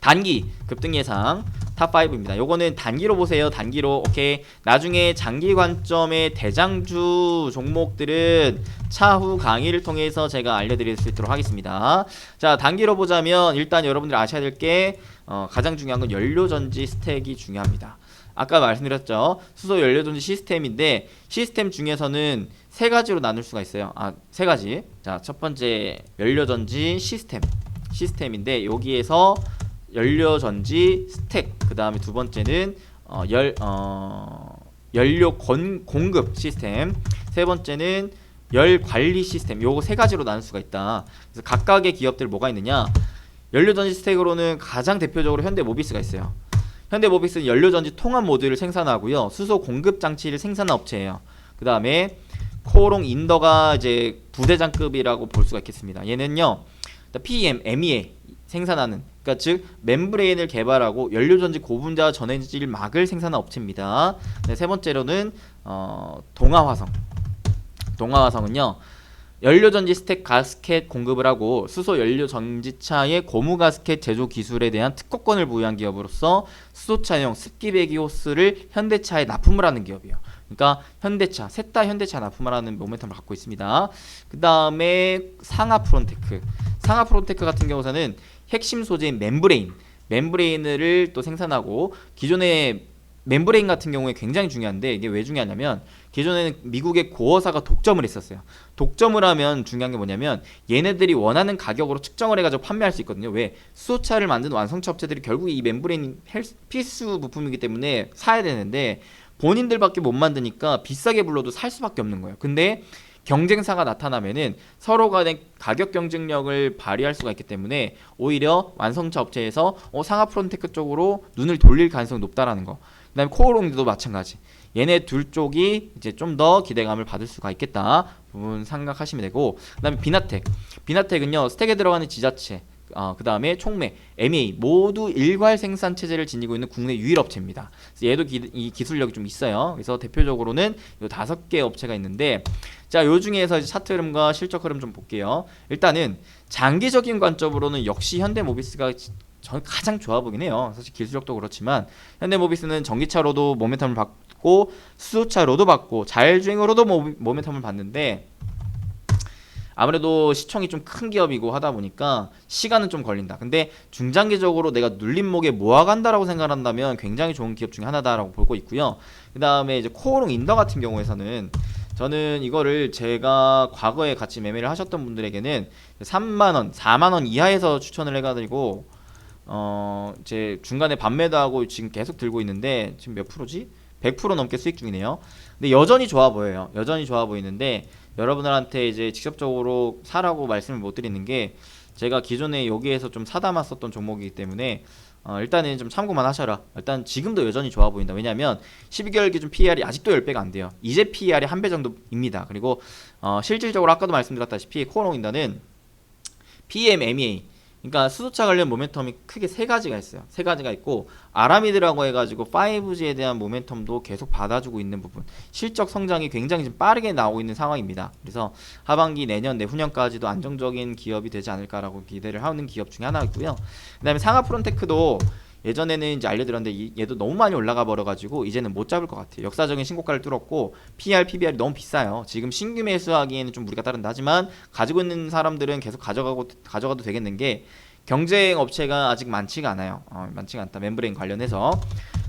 단기 급등 예상 탑5입니다. 요거는 단기로 보세요. 단기로. 오케이. 나중에 장기 관점의 대장주 종목들은 차후 강의를 통해서 제가 알려드릴 수 있도록 하겠습니다. 자, 단기로 보자면 일단 여러분들이 아셔야 될 게 가장 중요한 건 연료전지 스택이 중요합니다. 아까 말씀드렸죠. 수소 연료전지 시스템인데, 시스템 중에서는 세 가지로 나눌 수가 있어요. 세 가지. 자, 첫 번째 연료전지 시스템인데 여기에서 연료전지 스택, 그 다음에 두 번째는 연료 공급 시스템, 세 번째는 열 관리 시스템. 요거 세 가지로 나눌 수가 있다. 그래서 각각의 기업들 뭐가 있느냐, 연료전지 스택으로는 가장 대표적으로 현대모비스가 있어요. 현대모비스는 연료전지 통합 모듈을 생산하고요, 수소 공급 장치를 생산한 업체예요. 그 다음에 코오롱 인더가 이제 부대장급이라고 볼 수가 있겠습니다. 얘는요, PEM, MEA 생산하는, 그러니까 즉 멤브레인을 개발하고 연료전지 고분자 전해질 막을 생산한 업체입니다. 네, 세 번째로는 동아화성은요, 연료전지 스택 가스켓 공급을 하고 수소 연료전지차의 고무 가스켓 제조 기술에 대한 특허권을 보유한 기업으로서 수소차용 습기 배기 호스를 현대차에 납품을 하는 기업이에요. 그러니까 현대차, 셋 다 현대차 납품을 하는 모멘텀을 갖고 있습니다. 그 다음에 상하프론테크 같은 경우에는 핵심 소재인 멤브레인을 또 생산하고, 기존의 멤브레인 같은 경우에 굉장히 중요한데, 이게 왜 중요하냐면 기존에는 미국의 고어사가 독점을 했었어요. 독점을 하면 중요한 게 뭐냐면 얘네들이 원하는 가격으로 측정을 해가지고 판매할 수 있거든요. 왜? 수소차를 만드는 완성차 업체들이 결국 이 멤브레인 필수 부품이기 때문에 사야 되는데 본인들밖에 못 만드니까 비싸게 불러도 살 수밖에 없는 거예요. 근데 경쟁사가 나타나면은 서로 간의 가격 경쟁력을 발휘할 수가 있기 때문에 오히려 완성차 업체에서 상하프론테크 쪽으로 눈을 돌릴 가능성이 높다라는 거. 그 다음에 코오롱도 마찬가지. 얘네 둘 쪽이 이제 좀 더 기대감을 받을 수가 있겠다 부분 생각하시면 되고, 그 다음에 비나텍은요, 스택에 들어가는 지자체, 그 다음에 촉매, MEA 모두 일괄 생산 체제를 지니고 있는 국내 유일 업체입니다. 그래서 얘도 이 기술력이 좀 있어요. 그래서 대표적으로는 요 5개 업체가 있는데, 자, 요 중에서 이제 차트 흐름과 실적 흐름 좀 볼게요. 일단은 장기적인 관점으로는 역시 현대모비스가 저는 가장 좋아 보긴 해요. 사실 기술력도 그렇지만 현대모비스는 전기차로도 모멘텀을 받고 수소차로도 받고 자율주행으로도 모멘텀을 받는데, 아무래도 시총이 좀 큰 기업이고 하다 보니까 시간은 좀 걸린다. 근데 중장기적으로 내가 눌림목에 모아간다라고 생각한다면 굉장히 좋은 기업 중에 하나다라고 보고 있고요. 그 다음에 이제 코오롱 인더 같은 경우에서는 저는 이거를 제가 과거에 같이 매매를 하셨던 분들에게는 3만원, 4만원 이하에서 추천을 해가지고 이제 중간에 반매도 하고 지금 계속 들고 있는데, 지금 몇 프로지? 100% 넘게 수익 중이네요. 근데 여전히 좋아 보여요. 여전히 좋아 보이는데 여러분들한테 이제 직접적으로 사라고 말씀을 못 드리는 게, 제가 기존에 여기에서 좀 사담았었던 종목이기 때문에 일단은 좀 참고만 하셔라. 일단 지금도 여전히 좋아 보인다. 왜냐면 12개월 기준 PER이 아직도 10배가 안 돼요. 이제 PER이 1배 정도입니다. 그리고 실질적으로 아까도 말씀드렸다시피 코오롱인더는 PM, MEA, 그러니까 수소차 관련 모멘텀이 크게 세 가지가 있어요. 세 가지가 있고, 아라미드라고 해가지고 5G에 대한 모멘텀도 계속 받아주고 있는 부분, 실적 성장이 굉장히 좀 빠르게 나오고 있는 상황입니다. 그래서 하반기, 내년, 내후년까지도 안정적인 기업이 되지 않을까라고 기대를 하는 기업 중에 하나였고요. 그 다음에 상하프론테크도 예전에는 이제 알려드렸는데 얘도 너무 많이 올라가 버려가지고 이제는 못 잡을 것 같아요. 역사적인 신고가를 뚫었고 PR, PBR이 너무 비싸요. 지금 신규 매수하기에는 좀 무리가 따른다 하지만 가지고 있는 사람들은 계속 가져가도 되겠는 게 경쟁 업체가 아직 많지가 않아요. 많지가 않다. 멤브레인 관련해서.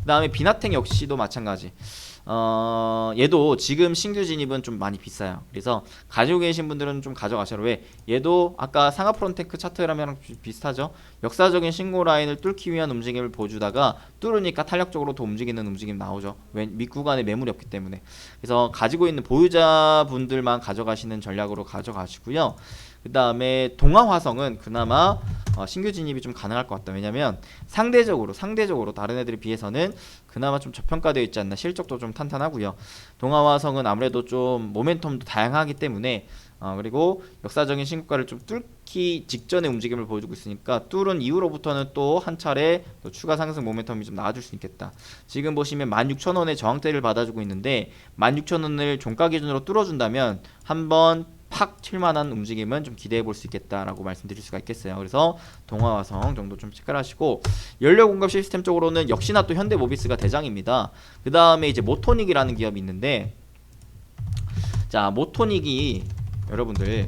그 다음에 비나텍 역시도 마찬가지. 얘도 지금 신규 진입은 좀 많이 비싸요. 그래서 가지고 계신 분들은 좀 가져가셔라. 왜? 얘도 아까 상하프론테크 차트라면 비슷하죠. 역사적인 신고 라인을 뚫기 위한 움직임을 보여주다가 뚫으니까 탄력적으로 더 움직이는 움직임 나오죠. 왜? 밑구간에 매물이 없기 때문에. 그래서 가지고 있는 보유자분들만 가져가시는 전략으로 가져가시고요. 그 다음에 동아화성은 그나마 신규 진입이 좀 가능할 것 같다. 왜냐면 상대적으로 다른 애들에 비해서는 그나마 좀 저평가되어 있지 않나. 실적도 좀 탄탄하고요. 동아화성은 아무래도 좀 모멘텀도 다양하기 때문에 그리고 역사적인 신고가를 좀 뚫기 직전의 움직임을 보여주고 있으니까 뚫은 이후로부터는 또 한 차례 또 추가 상승 모멘텀이 좀 나와줄 수 있겠다. 지금 보시면 16,000원의 저항대를 받아주고 있는데 16,000원을 종가 기준으로 뚫어준다면 한번 팍 칠만한 움직임은 좀 기대해 볼 수 있겠다라고 말씀드릴 수가 있겠어요. 그래서 동아화성 정도 좀 체크를 하시고, 연료 공급 시스템 쪽으로는 역시나 또 현대모비스가 대장입니다. 그 다음에 이제 모토닉이라는 기업이 있는데, 자, 모토닉이 여러분들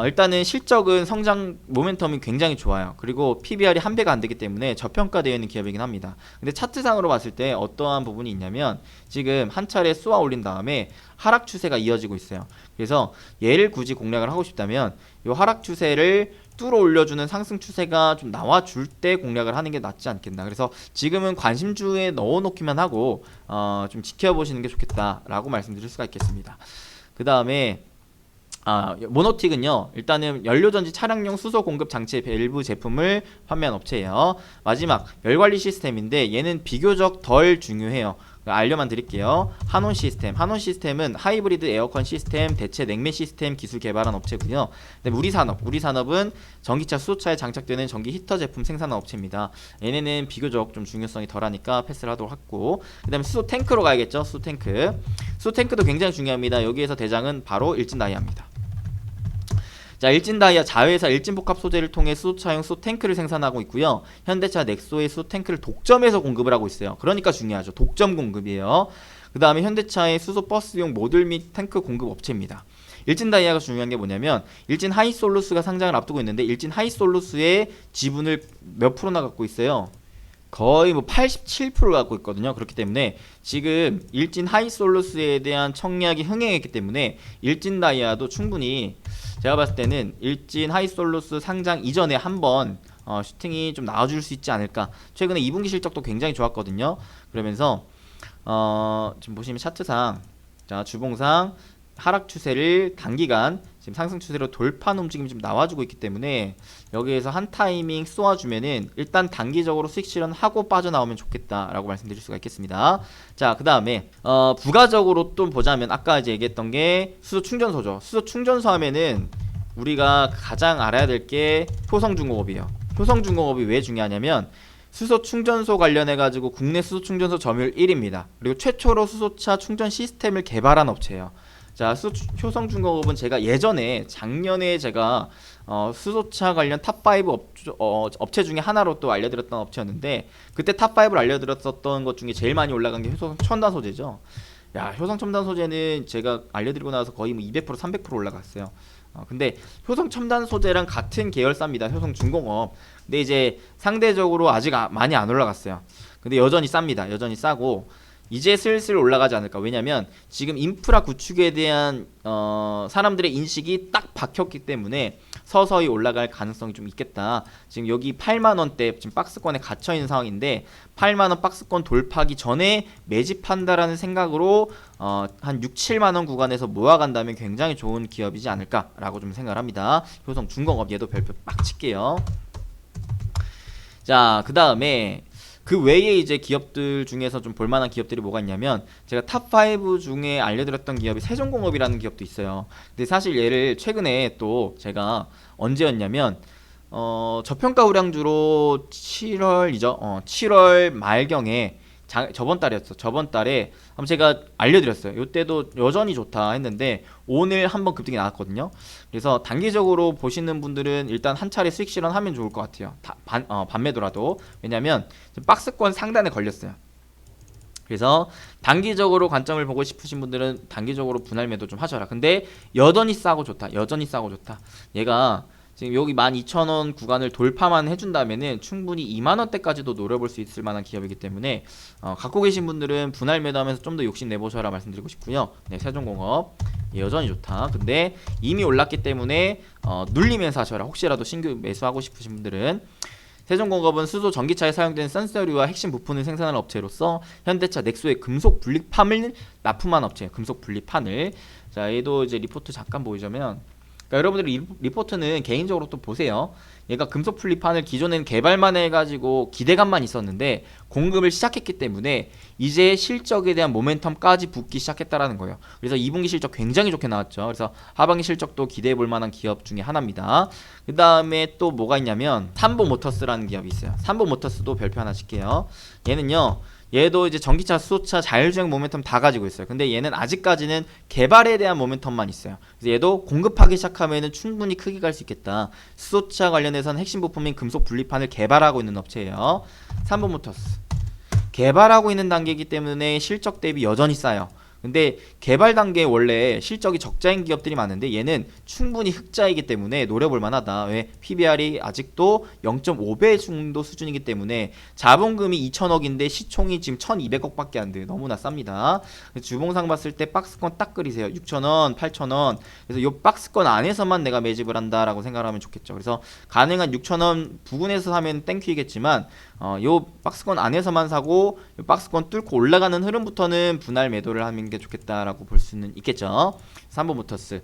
일단은 실적은 성장 모멘텀이 굉장히 좋아요. 그리고 PBR이 한 배가 안 되기 때문에 저평가되어 있는 기업이긴 합니다. 근데 차트상으로 봤을 때 어떠한 부분이 있냐면 지금 한 차례 쏘아 올린 다음에 하락 추세가 이어지고 있어요. 그래서 얘를 굳이 공략을 하고 싶다면 이 하락 추세를 뚫어 올려주는 상승 추세가 좀 나와줄 때 공략을 하는 게 낫지 않겠나. 그래서 지금은 관심주에 넣어놓기만 하고 좀 지켜보시는 게 좋겠다라고 말씀드릴 수가 있겠습니다. 그 다음에 모노틱은요, 일단은 연료전지 차량용 수소 공급 장치의 일부 제품을 판매한 업체예요. 마지막 열관리 시스템인데 얘는 비교적 덜 중요해요. 알려만 드릴게요. 한온 시스템은 하이브리드 에어컨 시스템, 대체 냉매 시스템 기술 개발한 업체고요. 우리산업은 전기차, 수소차에 장착되는 전기 히터 제품 생산한 업체입니다. 얘네는 비교적 좀 중요성이 덜하니까 패스를 하도록 하고, 그 다음에 수소 탱크로 가야겠죠. 수소 탱크도 굉장히 중요합니다. 여기에서 대장은 바로 일진다이아입니다. 자, 일진다이아 자회사 일진복합 소재를 통해 수소차용 수소 탱크를 생산하고 있고요. 현대차 넥소의 수소 탱크를 독점해서 공급을 하고 있어요. 그러니까 중요하죠. 독점 공급이에요. 그 다음에 현대차의 수소 버스용 모듈 및 탱크 공급 업체입니다. 일진다이아가 중요한 게 뭐냐면 일진 하이솔루스가 상장을 앞두고 있는데 일진 하이솔루스의 지분을 몇 프로나 갖고 있어요. 거의 뭐 87%를 갖고 있거든요. 그렇기 때문에 지금 일진 하이솔루스에 대한 청약이 흥행했기 때문에 일진다이아도 충분히 제가 봤을 때는 일진 하이솔루스 상장 이전에 한번 슈팅이 좀 나와줄 수 있지 않을까. 최근에 2분기 실적도 굉장히 좋았거든요. 그러면서 지금 보시면 차트상, 자, 주봉상 하락 추세를 단기간 지금 상승 추세로 돌파하는 움직임이 좀 나와주고 있기 때문에 여기에서 한 타이밍 쏘아주면은 일단 단기적으로 수익 실현하고 빠져나오면 좋겠다라고 말씀드릴 수가 있겠습니다. 자, 그 다음에 부가적으로 또 보자면 아까 이제 얘기했던 게 수소 충전소죠. 수소 충전소 하면은 우리가 가장 알아야 될 게 효성중공업이에요. 효성중공업이 왜 중요하냐면 수소 충전소 관련해가지고 국내 수소 충전소 점유율 1위입니다. 그리고 최초로 수소차 충전 시스템을 개발한 업체예요. 자, 효성중공업은 제가 작년에 제가 수소차 관련 탑5 업체 중에 하나로 또 알려드렸던 업체였는데, 그때 탑5를 알려드렸었던 것 중에 제일 많이 올라간 게 효성첨단 소재죠. 야, 효성첨단 소재는 제가 알려드리고 나서 거의 뭐 200% 300% 올라갔어요. 근데 효성첨단 소재랑 같은 계열사입니다. 효성중공업. 근데 이제 상대적으로 아직 많이 안 올라갔어요. 근데 여전히 쌉니다. 여전히 싸고 이제 슬슬 올라가지 않을까. 왜냐면 지금 인프라 구축에 대한 사람들의 인식이 딱 박혔기 때문에 서서히 올라갈 가능성이 좀 있겠다. 지금 여기 8만원대 지금 박스권에 갇혀있는 상황인데 8만원 박스권 돌파하기 전에 매집한다라는 생각으로 한 6, 7만원 구간에서 모아간다면 굉장히 좋은 기업이지 않을까라고 좀 생각을 합니다. 효성중공업 얘도 별표 빡 칠게요. 자, 그 다음에 그 외에 이제 기업들 중에서 좀 볼만한 기업들이 뭐가 있냐면 제가 탑5 중에 알려드렸던 기업이 세종공업이라는 기업도 있어요. 근데 사실 얘를 최근에 또 제가 언제였냐면 저평가 우량주로 7월 말경에 저번 달이었어. 저번 달에 한번 제가 알려드렸어요. 이때도 여전히 좋다 했는데 오늘 한번 급등이 나왔거든요. 그래서 단기적으로 보시는 분들은 일단 한 차례 수익 실현하면 좋을 것 같아요. 반매도라도. 왜냐면 지금 박스권 상단에 걸렸어요. 그래서 단기적으로 관점을 보고 싶으신 분들은 단기적으로 분할 매도 좀 하셔라. 근데 여전히 싸고 좋다. 여전히 싸고 좋다. 얘가 지금 여기 12,000원 구간을 돌파만 해준다면은 충분히 2만원대까지도 노려볼 수 있을 만한 기업이기 때문에 갖고 계신 분들은 분할 매도하면서 좀 더 욕심 내보셔라 말씀드리고 싶고요. 네, 세종공업 여전히 좋다. 근데 이미 올랐기 때문에 눌리면서 하셔라. 혹시라도 신규 매수하고 싶으신 분들은. 세종공업은 수소 전기차에 사용되는 센서류와 핵심 부품을 생산하는 업체로서 현대차 넥소의 금속 분리판을 납품한 업체예요. 금속 분리판을. 자, 얘도 이제 리포트 잠깐 보여주면, 그러니까 여러분들이 리포트는 개인적으로 또 보세요. 얘가 금속 분리판을 기존에는 개발만 해가지고 기대감만 있었는데 공급을 시작했기 때문에 이제 실적에 대한 모멘텀까지 붙기 시작했다라는 거예요. 그래서 2분기 실적 굉장히 좋게 나왔죠. 그래서 하반기 실적도 기대해 볼 만한 기업 중에 하나입니다. 그 다음에 또 뭐가 있냐면 삼보모터스라는 기업이 있어요. 삼보모터스도 별표 하나 칠게요. 얘는요, 얘도 이제 전기차, 수소차, 자율주행 모멘텀 다 가지고 있어요. 근데 얘는 아직까지는 개발에 대한 모멘텀만 있어요. 그래서 얘도 공급하기 시작하면은 충분히 크게 갈 수 있겠다. 수소차 관련해서는 핵심 부품인 금속 분리판을 개발하고 있는 업체예요. 삼보모터스. 개발하고 있는 단계이기 때문에 실적 대비 여전히 싸요. 근데 개발 단계에 원래 실적이 적자인 기업들이 많은데 얘는 충분히 흑자이기 때문에 노려볼 만하다. 왜? PBR이 아직도 0.5배 정도 수준이기 때문에 자본금이 2천억인데 시총이 지금 1,200억밖에 안 돼요. 너무나 쌉니다. 주봉상 봤을 때 박스권 딱 그리세요. 6천원, 8천원. 그래서 이 박스권 안에서만 내가 매집을 한다라고 생각하면 좋겠죠. 그래서 가능한 6천원 부근에서 사면 땡큐이겠지만 요 박스권 안에서만 사고 요 박스권 뚫고 올라가는 흐름부터는 분할 매도를 하는 게 좋겠다라고 볼 수는 있겠죠. 삼보모터스.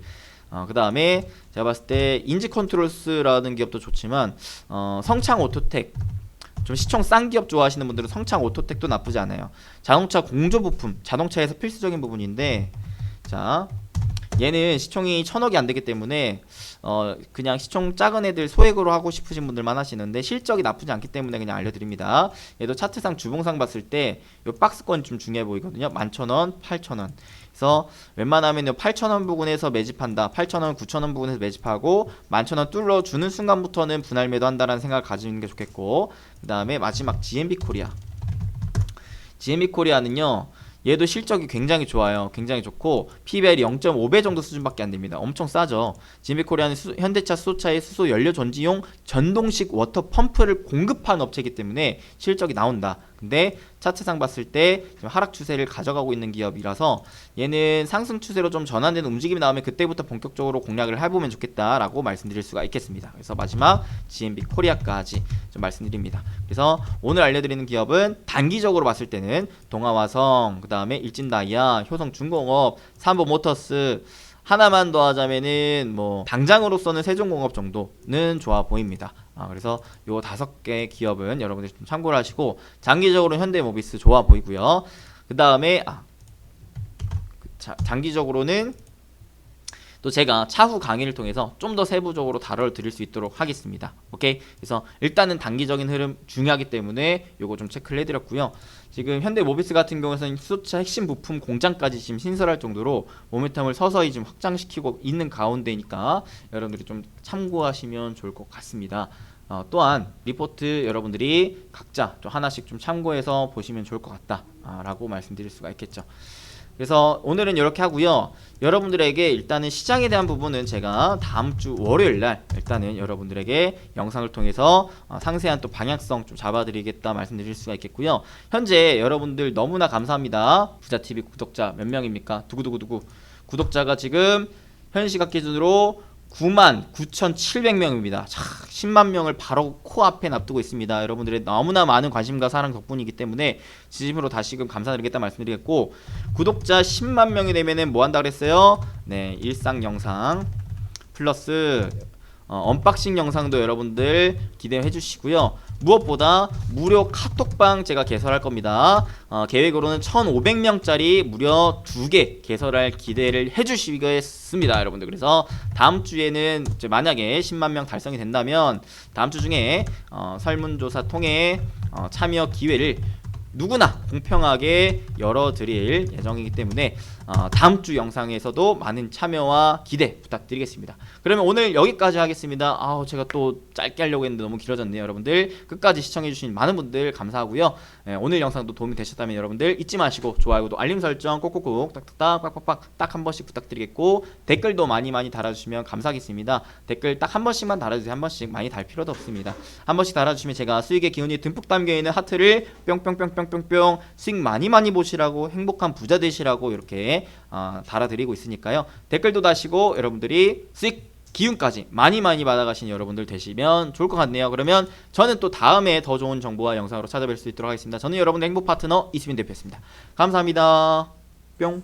그 다음에 제가 봤을 때 인지컨트롤스라는 기업도 좋지만 성창오토텍, 좀 시총 싼 기업 좋아하시는 분들은 성창오토텍도 나쁘지 않아요. 자동차 공조 부품, 자동차에서 필수적인 부분인데, 자, 얘는 시총이 1,000억이 안 되기 때문에 그냥 시총 작은 애들 소액으로 하고 싶으신 분들만 하시는데 실적이 나쁘지 않기 때문에 그냥 알려드립니다. 얘도 차트상 주봉상 봤을 때 요 박스권 좀 중요해 보이거든요. 11,000원, 8,000원. 그래서 웬만하면 요 8,000원 부근에서 매집한다. 8,000원, 9,000원 부근에서 매집하고 11,000원 뚫어주는 순간부터는 분할 매도한다라는 생각을 가지는 게 좋겠고, 그 다음에 마지막 GMB 코리아. GMB 코리아는요, 얘도 실적이 굉장히 좋아요. 굉장히 좋고 PBR이 0.5배 정도 수준밖에 안 됩니다. 엄청 싸죠. GMB코리아는 현대차 수소차의 수소 연료 전지용 전동식 워터 펌프를 공급한 업체이기 때문에 실적이 나온다. 근데 차트상 봤을 때 지금 하락 추세를 가져가고 있는 기업이라서 얘는 상승 추세로 좀 전환되는 움직임이 나오면 그때부터 본격적으로 공략을 해보면 좋겠다라고 말씀드릴 수가 있겠습니다. 그래서 마지막 GMB 코리아까지 좀 말씀드립니다. 그래서 오늘 알려드리는 기업은 단기적으로 봤을 때는 동아화성, 그 다음에 일진다이아, 효성중공업, 삼보모터스, 하나만 더 하자면은 뭐 당장으로서는 세종공업 정도는 좋아 보입니다. 그래서 요 5개 기업은 여러분들이 좀 참고를 하시고, 장기적으로 현대모비스 좋아 보이고요. 그 다음에 장기적으로는 또 제가 차후 강의를 통해서 좀 더 세부적으로 다뤄드릴 수 있도록 하겠습니다. 오케이? 그래서 일단은 단기적인 흐름 중요하기 때문에 요거 좀 체크를 해드렸고요. 지금 현대모비스 같은 경우에는 수소차 핵심 부품 공장까지 지금 신설할 정도로 모멘텀을 서서히 지금 확장시키고 있는 가운데니까 여러분들이 좀 참고하시면 좋을 것 같습니다. 또한 리포트 여러분들이 각자 좀 하나씩 좀 참고해서 보시면 좋을 것 같다 라고 말씀드릴 수가 있겠죠. 그래서 오늘은 이렇게 하고요. 여러분들에게 일단은 시장에 대한 부분은 제가 다음주 월요일날 일단은 여러분들에게 영상을 통해서 상세한 또 방향성 좀 잡아드리겠다 말씀드릴 수가 있겠고요. 현재 여러분들 너무나 감사합니다. 부자TV 구독자 몇 명입니까? 두구두구두구. 구독자가 지금 현 시각 기준으로 99,700명입니다. 10만 명을 바로 코앞에 납두고 있습니다. 여러분들의 너무나 많은 관심과 사랑 덕분이기 때문에 진심으로 다시금 감사드리겠다 말씀드리겠고, 구독자 10만 명이 되면은 뭐 한다 그랬어요? 네, 일상 영상 플러스 언박싱 영상도 여러분들 기대해 주시고요. 무엇보다 무료 카톡방 제가 개설할 겁니다. 계획으로는 1,500명짜리 무려 2개 개설할 기대를 해주시겠습니다, 여러분들. 그래서 다음 주에는 이제 만약에 10만 명 달성이 된다면 다음 주 중에 설문조사 통해 참여 기회를 누구나 공평하게 열어드릴 예정이기 때문에 다음 주 영상에서도 많은 참여와 기대 부탁드리겠습니다. 그러면 오늘 여기까지 하겠습니다. 제가 또 짧게 하려고 했는데 너무 길어졌네요. 여러분들 끝까지 시청해주신 많은 분들 감사하고요. 오늘 영상도 도움이 되셨다면 여러분들 잊지 마시고 좋아요, 구독, 알림 설정 꼭꼭꼭 딱딱딱 빡빡빡 딱 한 번씩 부탁드리겠고, 댓글도 많이 달아주시면 감사하겠습니다. 댓글 딱 한 번씩만 달아주세요. 한 번씩 많이 달 필요도 없습니다. 한 번씩 달아주시면 제가 수익의 기운이 듬뿍 담겨있는 하트를 뿅뿅뿅뿅뿅뿅 수익 많이 보시라고, 행복한 부자 되시라고 이렇게 달아드리고 있으니까요. 댓글도 다시고 여러분들이 수익 기운까지 많이 받아가신 여러분들 되시면 좋을 것 같네요. 그러면 저는 또 다음에 더 좋은 정보와 영상으로 찾아뵐 수 있도록 하겠습니다. 저는 여러분의 행복 파트너 이수민 대표였습니다. 감사합니다. 뿅.